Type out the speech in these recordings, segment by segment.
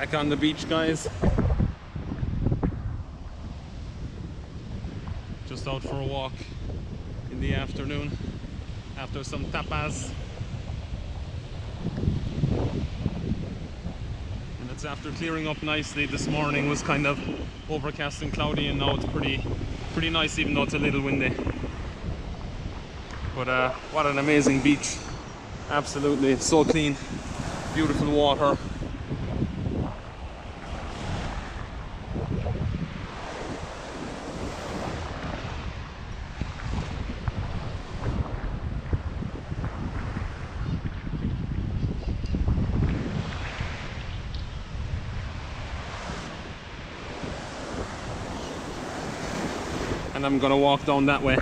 Back on the beach, guys. Just out for a walk in the afternoon after some tapas. And it's after clearing up nicely. This morning was kind of overcast and cloudy, and now it's pretty nice, even though it's a little windy. But what an amazing beach. Absolutely, it's so clean, beautiful water. And I'm gonna walk down that way.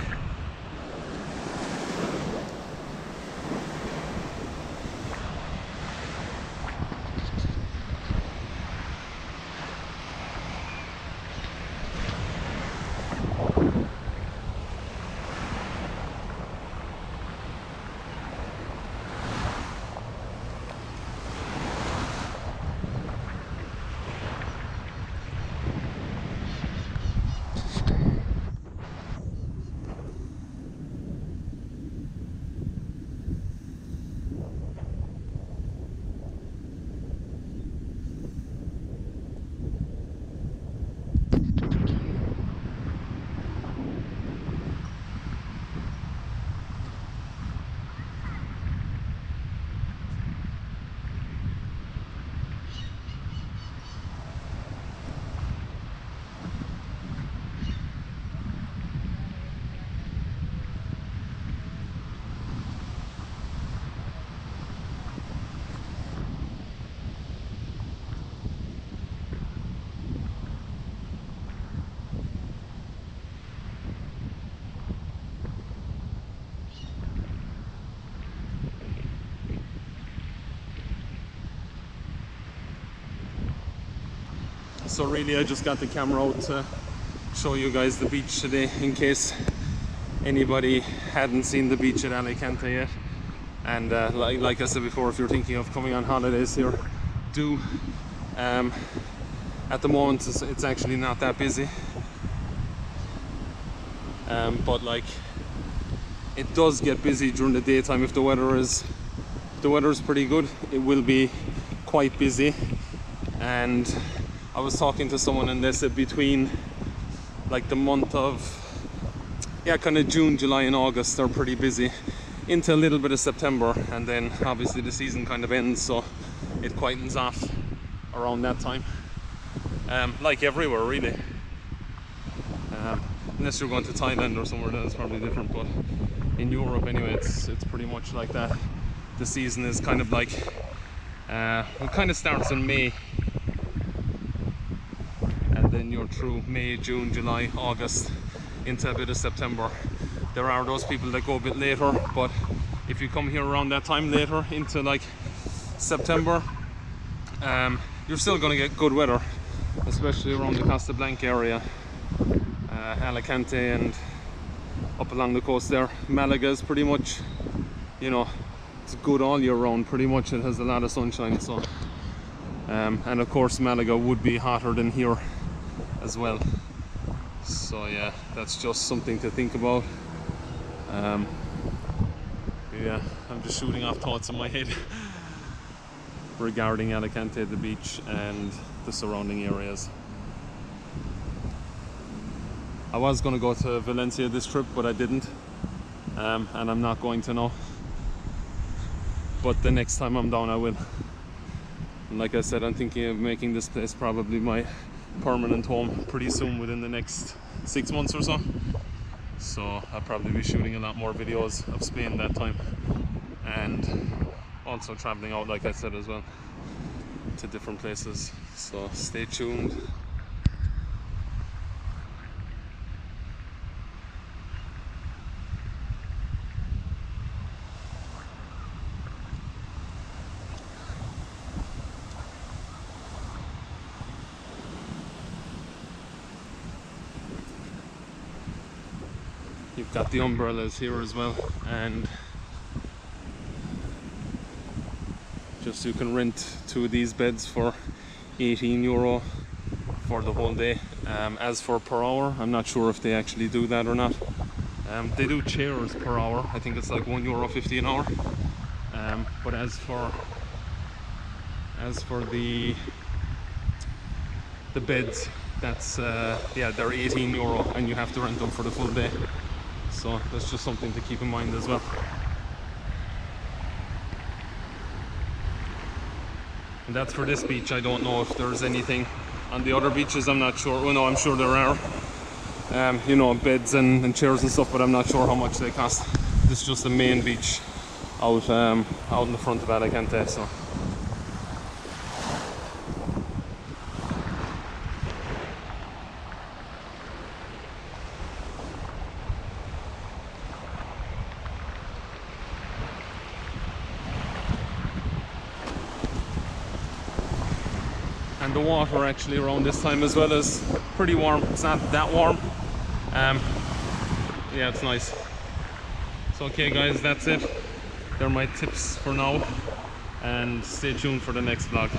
So really, I just got the camera out to show you guys the beach today, in case anybody hadn't seen the beach at Alicante yet. And like I said before, if you're thinking of coming on holidays here, do. At the moment, it's actually not that busy. But like, it does get busy during the daytime. If the weather is pretty good, it will be quite busy. And I was talking to someone, and they said between like the month of kind of June, July and August, they're pretty busy, into a little bit of September, and then obviously the season kind of ends, so it quietens off around that time. Like everywhere really, unless you're going to Thailand or somewhere, then it's probably different, but in Europe anyway, it's pretty much like that. The season is kind of like it kind of starts in May, and then you're through May, June, July, August, into a bit of September. There are those people that go a bit later, but if you come here around that time later, into like September, you're still going to get good weather, especially around the Costa Blanca area, Alicante and up along the coast there. Malaga is pretty much, you know, it's good all year round pretty much. It has a lot of sunshine, so and of course Malaga would be hotter than here as well. So yeah, that's just something to think about. Yeah, I'm just shooting off thoughts in my head regarding Alicante, the beach and the surrounding areas. I was going to go to Valencia this trip, but I didn't, and I'm not going to now. But the next time I'm down, I will. And like I said, I'm thinking of making this place probably my permanent home pretty soon, within the next 6 months or so. So I'll probably be shooting a lot more videos of Spain that time, and also traveling out, like I said, as well, to different places. So stay tuned. You've got the umbrellas here as well, and just you can rent 2 of these beds for €18 for the whole day. As for per hour, I'm not sure if they actually do that or not. They do chairs per hour. I think it's like €1.50 an hour. But as for the beds, that's yeah, they're €18 and you have to rent them for the full day. So that's just something to keep in mind as well. And that's for this beach. I don't know if there's anything on the other beaches. I'm not sure. Well, no, I'm sure there are you know, beds and chairs and stuff, but I'm not sure how much they cost. This is just the main beach out in the front of Alicante. So and the water actually around this time as well is pretty warm. It's not that warm. Yeah, it's nice. So okay guys, that's it. They're my tips for now, and stay tuned for the next vlog.